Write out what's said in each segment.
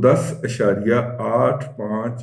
10.85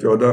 14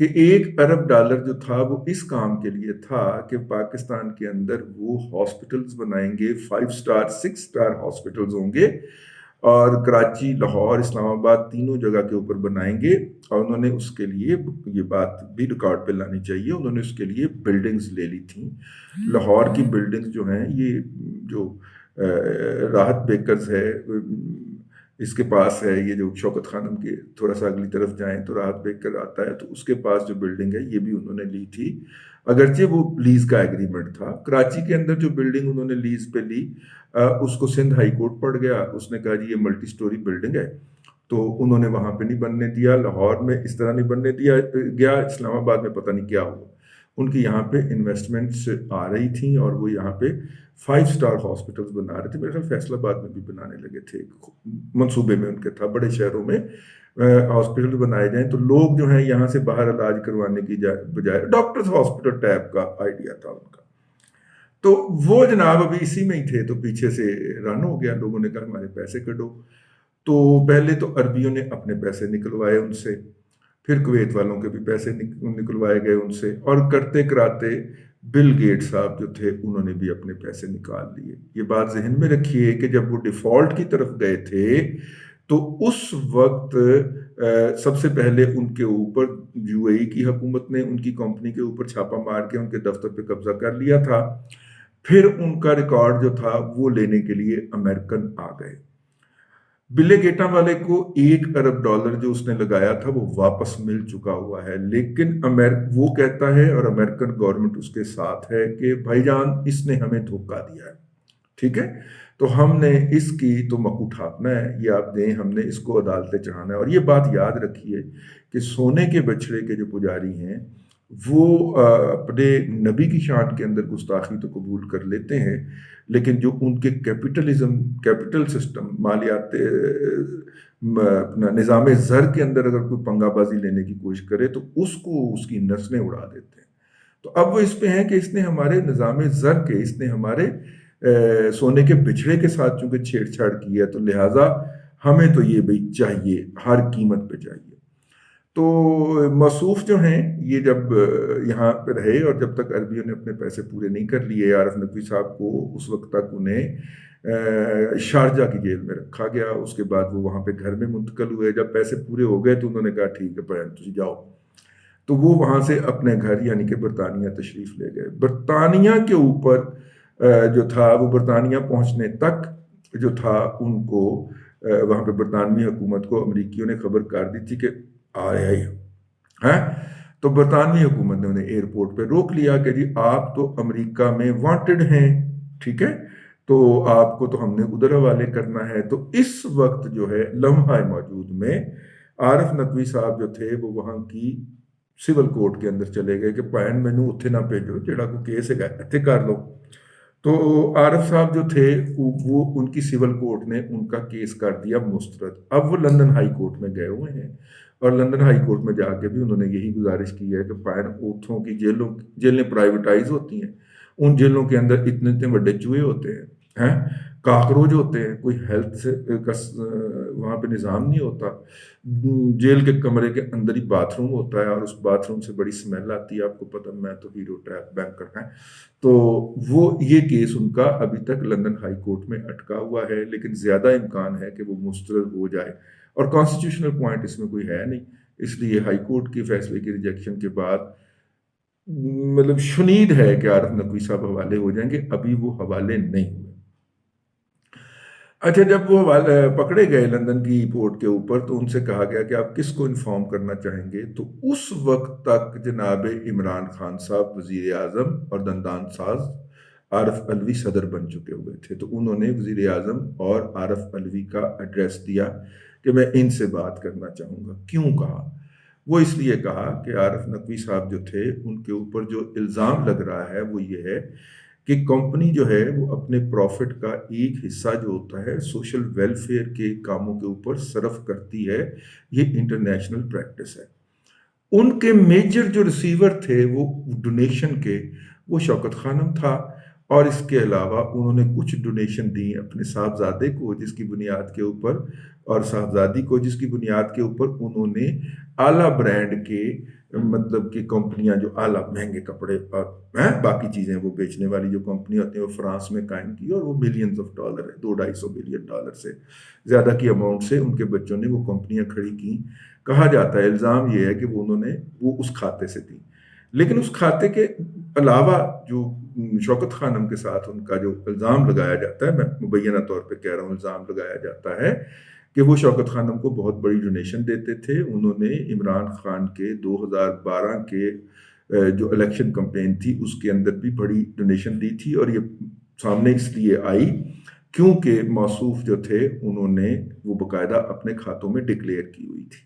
کہ $1 ارب جو تھا وہ اس کام کے لیے تھا کہ پاکستان کے اندر وہ ہاسپٹلز بنائیں گے، 5 اسٹار 6 اسٹار ہاسپٹلز ہوں گے، اور کراچی، لاہور، اسلام آباد تینوں جگہ کے اوپر بنائیں گے۔ اور انہوں نے اس کے لیے، یہ بات بھی ریکارڈ پہ لانی چاہیے، انہوں نے اس کے لیے بلڈنگز لے لی تھیں۔ لاہور کی بلڈنگز جو ہیں، یہ جو راحت بیکرز ہے اس کے پاس ہے، یہ جو شوکت خانم کے تھوڑا سا اگلی طرف جائیں تو راحت بیکر آتا ہے، تو اس کے پاس جو بلڈنگ ہے یہ بھی انہوں نے لی تھی، اگرچہ وہ لیز کا ایگریمنٹ تھا۔ کراچی کے اندر جو بلڈنگ انہوں نے لیز پہ لی، اس کو سندھ ہائی کورٹ پڑ گیا، اس نے کہا جی یہ ملٹی سٹوری بلڈنگ ہے، تو انہوں نے وہاں پہ نہیں بننے دیا۔ لاہور میں اس طرح نہیں بننے دیا گیا، اسلام آباد میں پتہ نہیں کیا ہوا، ان کی یہاں پہ انویسٹمنٹس آ رہی تھیں اور وہ یہاں پہ 5 اسٹار ہاسپٹلز بنا رہے تھے۔ میرے خیال فیصل آباد میں بھی بنانے لگے تھے، منصوبے میں ان کے تھا بڑے شہروں میں ہاسپٹل بنائے جائیں تو لوگ جو ہیں یہاں سے باہر علاج کروانے کی بجائے ڈاکٹرز ہاسپٹل ٹائپ کا آئیڈیا تھا ان کا۔ تو وہ جناب ابھی اسی میں ہی تھے، تو پیچھے سے رن ہو گیا، لوگوں نے کہا ہمارے پیسے کٹو۔ تو پہلے تو عربیوں نے اپنے پیسے نکلوائے ان سے، پھر کویت والوں کے بھی پیسے نکلوائے گئے ان سے، اور کرتے کراتے بل گیٹ صاحب جو تھے انہوں نے بھی اپنے پیسے نکال لیے۔ یہ بات ذہن میں رکھیے کہ جب وہ ڈیفالٹ کی طرف گئے تھے تو اس وقت سب سے پہلے ان کے اوپر UAE کی حکومت نے ان کی کمپنی کے اوپر چھاپا مار کے ان کے دفتر پہ قبضہ کر لیا تھا، پھر ان کا ریکارڈ جو تھا وہ لینے کے لیے امریکن آ گئے۔ بل گیٹا والے کو $1 ارب جو اس نے لگایا تھا وہ واپس مل چکا ہوا ہے، لیکن وہ کہتا ہے اور امریکن گورنمنٹ اس کے ساتھ ہے کہ بھائی جان اس نے ہمیں دھوکہ دیا ہے، ٹھیک ہے، تو ہم نے اس کی تو مکو ٹھاپنا ہے، یہ آپ دیں، ہم نے اس کو عدالتیں چڑھانا ہے۔ اور یہ بات یاد رکھیے کہ سونے کے بچڑے کے جو پجاری ہیں وہ اپنے نبی کی شان کے اندر گستاخی تو قبول کر لیتے ہیں، لیکن جو ان کے کیپٹل سسٹم، مالیات، اپنا نظام زر کے اندر اگر کوئی پنگا بازی لینے کی کوشش کرے تو اس کی نسلیں اڑا دیتے ہیں۔ تو اب وہ اس پہ ہیں کہ اس نے ہمارے نظام زر کے، اس نے ہمارے سونے کے بچھڑے کے ساتھ چونکہ چھیڑ چھاڑ کی ہے، تو لہٰذا ہمیں تو یہ بھی چاہیے، ہر قیمت پہ چاہیے۔ تو موصوف جو ہیں یہ جب یہاں پہ رہے اور جب تک عربیوں نے اپنے پیسے پورے نہیں کر لیے، عارف نقوی صاحب کو اس وقت تک انہیں شارجہ کی جیل میں رکھا گیا۔ اس کے بعد وہ وہاں پہ گھر میں منتقل ہوئے، جب پیسے پورے ہو گئے تو انہوں نے کہا ٹھیک ہے بھائی تجھے جاؤ، تو وہ وہاں سے اپنے گھر یعنی کہ برطانیہ تشریف لے گئے۔ برطانیہ کے اوپر جو تھا وہ برطانیہ پہنچنے تک جو تھا ان کو وہاں پہ برطانوی حکومت کو امریکیوں نے خبر کر دی تھی کہ آ رہا ہی ہے، تو برطانوی حکومت نے انہیں ایئرپورٹ پہ روک لیا کہ جی آپ تو امریکہ میں وانٹڈ ہیں، ٹھیک ہے، تو آپ کو تو ہم نے ادھر حوالے کرنا ہے۔ تو اس وقت جو ہے لمحہ موجود میں عارف نقوی صاحب جو تھے وہ وہاں کی سول کورٹ کے اندر چلے گئے کہ پائن مینو اتھے نہ بھیجو جڑا کو کیس ہے اتھے کر لو۔ تو عارف صاحب جو تھے وہ ان کی سول کورٹ نے ان کا کیس کر دیا مسترد۔ اب وہ لندن ہائی کورٹ میں گئے ہوئے ہیں، اور لندن ہائی کورٹ میں جا کے بھی انہوں نے یہی گزارش کی ہے کہ پائن اوتھوں کی جیلیں پرائیویٹائز ہوتی ہیں، ان جیلوں کے اندر اتنے اتنے بڑے چوہے ہوتے ہیں، کاکروچ ہوتے ہیں، کوئی ہیلتھ سے وہاں پہ نظام نہیں ہوتا، جیل کے کمرے کے اندر ہی باتھ روم ہوتا ہے اور اس باتھ روم سے بڑی سمیل آتی ہے، آپ کو پتہ، میں تو ہیرو ٹریپ بینکر ہیں۔ تو وہ یہ کیس ان کا ابھی تک لندن ہائی کورٹ میں اٹکا ہوا ہے، لیکن زیادہ امکان ہے کہ وہ مسترد ہو جائے، اور کانسٹیٹیوشنل پوائنٹ اس میں کوئی ہے نہیں، اس لیے ہائی کورٹ کے فیصلے کی ریجیکشن کے بعد مطلب شنید ہے کہ عارف نقوی صاحب حوالے ہو جائیں گے، ابھی وہ حوالے نہیں ہوئے۔ اچھا، جب وہ پکڑے گئے لندن کی پورٹ کے اوپر تو ان سے کہا گیا کہ آپ کس کو انفارم کرنا چاہیں گے، تو اس وقت تک جناب عمران خان صاحب وزیر اعظم اور دندان ساز عارف علوی صدر بن چکے ہوئے تھے، تو انہوں نے وزیر اعظم اور عارف علوی کا ایڈریس دیا کہ میں ان سے بات کرنا چاہوں گا۔ کیوں کہا؟ وہ اس لیے کہا کہ عارف نقوی صاحب جو تھے ان کے اوپر جو الزام لگ رہا ہے وہ یہ ہے کہ کمپنی جو ہے وہ اپنے پروفٹ کا ایک حصہ جو ہوتا ہے سوشل ویلفیئر کے کاموں کے اوپر صرف کرتی ہے، یہ انٹرنیشنل پریکٹس ہے۔ ان کے میجر جو ریسیور تھے وہ ڈونیشن کے، وہ شوکت خانم تھا، اور اس کے علاوہ انہوں نے کچھ ڈونیشن دی اپنے صاحبزادے کو جس کی بنیاد کے اوپر، اور صاحبزادی کو جس کی بنیاد کے اوپر انہوں نے اعلیٰ برانڈ کے مطلب کہ کمپنیاں جو اعلیٰ مہنگے کپڑے اور باقی چیزیں وہ بیچنے والی جو کمپنی ہوتی ہیں وہ فرانس میں قائم کی اور وہ ملینز آف ڈالر ہے، 200-250 ملین ڈالر سے زیادہ کی اماؤنٹ سے ان کے بچوں نے وہ کمپنیاں کھڑی کی. کہا جاتا ہے، الزام یہ ہے کہ انہوں نے وہ اس کھاتے سے دی. لیکن اس کھاتے کے علاوہ جو شوکت خانم کے ساتھ ان کا جو الزام لگایا جاتا ہے، میں مبینہ طور پہ کہہ رہا ہوں الزام لگایا جاتا ہے کہ وہ شوکت خانم کو بہت بڑی ڈونیشن دیتے تھے. انہوں نے عمران خان کے 2012 کے جو الیکشن کمپین تھی اس کے اندر بھی بڑی ڈونیشن دی تھی، اور یہ سامنے اس لیے آئی کیونکہ موصوف جو تھے انہوں نے وہ باقاعدہ اپنے کھاتوں میں ڈکلیئر کی ہوئی تھی.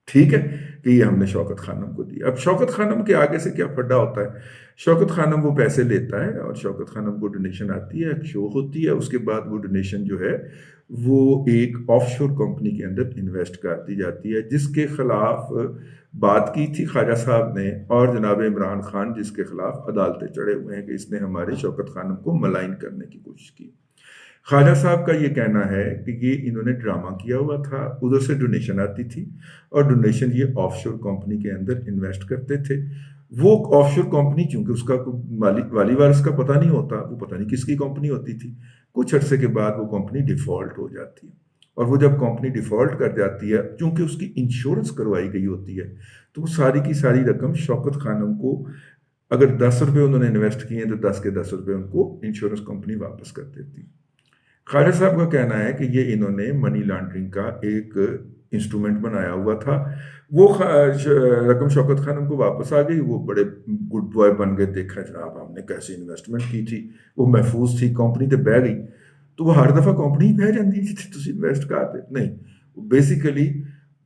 ٹھیک ہے کہ یہ ہم نے شوکت خانم کو دیا. اب شوکت خانم کے آگے سے کیا پھڈا ہوتا ہے؟ شوکت خانم وہ پیسے لیتا ہے اور شوکت خانم کو ڈونیشن آتی ہے، ایک شو ہوتی ہے، اس کے بعد وہ ڈونیشن جو ہے وہ ایک آف شور کمپنی کے اندر انویسٹ کر دی جاتی ہے، جس کے خلاف بات کی تھی خواجہ صاحب نے، اور جناب عمران خان جس کے خلاف عدالتیں چڑھے ہوئے ہیں کہ اس نے ہماری شوکت خانم کو ملائن کرنے کی کوشش کی. خواجہ صاحب کا یہ کہنا ہے کہ یہ انہوں نے ڈرامہ کیا ہوا تھا، ادھر سے ڈونیشن آتی تھی اور ڈونیشن یہ آف شور کمپنی کے اندر انویسٹ کرتے تھے. وہ آف شور کمپنی چونکہ اس کا والی وارث کا پتہ نہیں ہوتا، وہ پتہ نہیں کس کی کمپنی ہوتی تھی، کچھ عرصے کے بعد وہ کمپنی ڈیفالٹ ہو جاتی ہے. اور وہ جب کمپنی ڈیفالٹ کر جاتی ہے، چونکہ اس کی انشورنس کروائی گئی ہوتی ہے، تو وہ ساری کی ساری رقم شوکت خانم کو، اگر 10 روپے انہوں نے انویسٹ کیے ہیں تو 10 کے 10 روپے ان کو انشورنس کمپنی واپس کر دیتی. خواجہ صاحب کا کہنا ہے کہ یہ انہوں نے منی لانڈرنگ کا ایک انسٹرومنٹ بنایا ہوا تھا. وہ رقم شوکت خانم کو واپس آ گئی، وہ بڑے گڈ بوائے بن گئے، دیکھا جناب ہم نے کیسی انویسٹمنٹ کی تھی، وہ محفوظ تھی، کمپنی تو بہ گئی. تو وہ ہر دفعہ کمپنی بہ جاتی جی تھی انویسٹ کرتے نہیں. بیسیکلی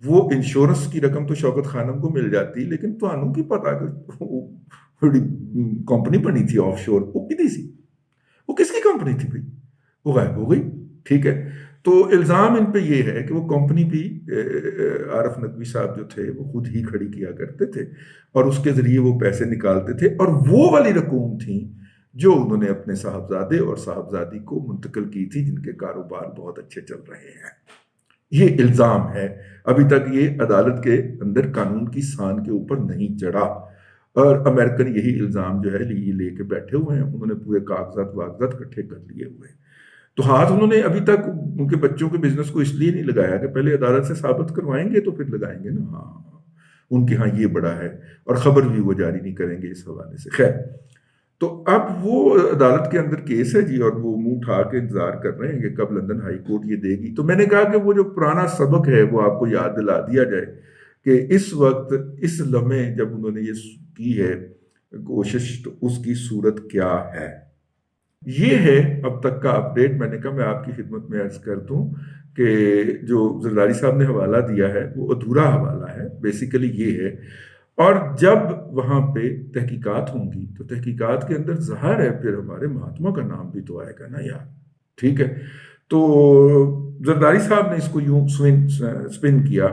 وہ انشورنس کی رقم تو شوکت خانم کو مل جاتی، لیکن تمہیں کی پتا کہ کمپنی بنی تھی آف شور، وہ کتنی سی، وہ کس کی کمپنی تھی بھائی، وہ غائب ہو گئی. ٹھیک ہے، تو الزام ان پہ یہ ہے کہ وہ کمپنی بھی عارف نقوی صاحب جو تھے وہ خود ہی کھڑی کیا کرتے تھے اور اس کے ذریعے وہ پیسے نکالتے تھے، اور وہ والی رقوم تھیں جو انہوں نے اپنے صاحبزادے اور صاحبزادی کو منتقل کی تھی، جن کے کاروبار بہت اچھے چل رہے ہیں. یہ الزام ہے. ابھی تک یہ عدالت کے اندر قانون کی سان کے اوپر نہیں چڑھا، اور امریکن یہی الزام جو ہے یہ لے کے بیٹھے ہوئے ہیں. انہوں نے پورے کاغذات اکٹھے کر لیے ہوئے ہیں. تو ہاتھ انہوں نے ابھی تک ان کے بچوں کے بزنس کو اس لیے نہیں لگایا کہ پہلے عدالت سے ثابت کروائیں گے تو پھر لگائیں گے نا. ہاں ان کے ہاں یہ بڑا ہے، اور خبر بھی وہ جاری نہیں کریں گے اس حوالے سے. خیر، تو اب وہ عدالت کے اندر کیس ہے جی، اور وہ منہ اٹھا کے انتظار کر رہے ہیں کہ کب لندن ہائی کورٹ یہ دے گی. تو میں نے کہا کہ وہ جو پرانا سبق ہے وہ آپ کو یاد دلا دیا جائے کہ اس وقت اس لمحے جب انہوں نے یہ کی ہے کوشش، تو اس کی صورت کیا ہے. یہ ہے اب تک کا اپڈیٹ. میں نے کہا میں آپ کی خدمت میں عرض کر دوں کہ جو زرداری صاحب نے حوالہ دیا ہے وہ ادھورا حوالہ ہے، بیسیکلی یہ ہے. اور جب وہاں پہ تحقیقات ہوں گی تو تحقیقات کے اندر ظاہر ہے پھر ہمارے مہاتما کا نام بھی تو آئے گا نا یار. ٹھیک ہے، تو زرداری صاحب نے اس کو یوں سپن کیا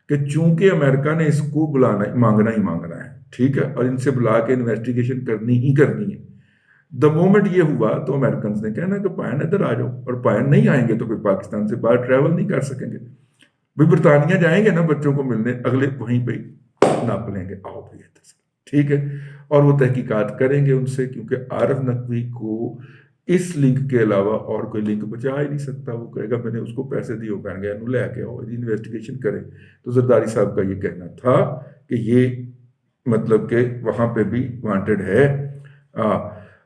کہ چونکہ امریکہ نے اس کو مانگنا ہی مانگنا ہے، ٹھیک ہے، اور ان سے بلا کے انویسٹیگیشن کرنی ہی کرنی ہے. دا مومنٹ یہ ہوا تو امریکنز نے کہنا کہ پائن ادھر آ جاؤ، اور پائن نہیں آئیں گے تو پھر پاکستان سے باہر ٹریول نہیں کر سکیں گے. بھائی برطانیہ جائیں گے نا بچوں کو ملنے، اگلے وہیں پہ ناپ لیں گے، آؤ بھائی ادھر سے. ٹھیک ہے، اور وہ تحقیقات کریں گے ان سے، کیونکہ عارف نقوی کو اس لنک کے علاوہ اور کوئی لنک بچا ہی نہیں سکتا. وہ کہے گا میں نے اس کو پیسے دیے، وہ کہیں گے انہوں لے کے آؤ جی انویسٹیگیشن کریں. تو زرداری صاحب کا یہ کہنا تھا کہ یہ مطلب کہ وہاں پہ بھی وانٹڈ ہے.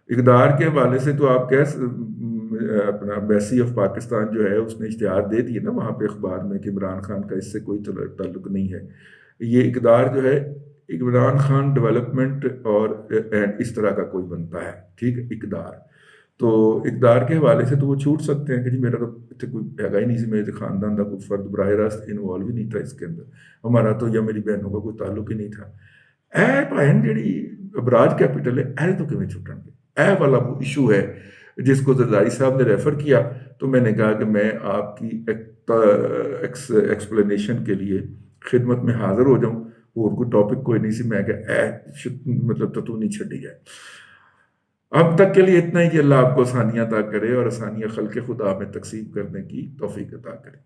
اقدار کے حوالے سے تو آپ اپنا ایمبیسی آف پاکستان جو ہے اس نے اشتہار دے دیے نا وہاں پہ اخبار میں کہ عمران خان کا اس سے کوئی تعلق نہیں ہے. یہ اقدار جو ہے عمران خان ڈیولپمنٹ اور اس طرح کا کوئی بنتا ہے، ٹھیک ہے، اقدار. تو اقدار کے حوالے سے تو وہ چھوٹ سکتے ہیں کہ جی میرا تو کوئی ہے ہی نہیں سی، میرے خاندان کا کوئی فرد براہ راست انوالو ہی نہیں تھا اس کے اندر، ہمارا تو یا میری بہنوں کا کوئی تعلق ہی نہیں تھا. اے بہن جڑی ابراج کیپٹل ہے اے تو کیویں چھٹن گے. اے والا وہ ایشو ہے جس کو زرداری صاحب نے ریفر کیا. تو میں نے کہا کہ میں آپ کی ایکسپلینیشن کے لیے خدمت میں حاضر ہو جاؤں. اور کوئی ٹاپک کوئی نہیں سی، میں کہ مطلب تو نہیں چھڑی ہے. اب تک کے لیے اتنا ہی کہ اللہ آپ کو آسانیاں عطا کرے اور آسانیاں خلق خدا میں تقسیم کرنے کی توفیق عطا کرے.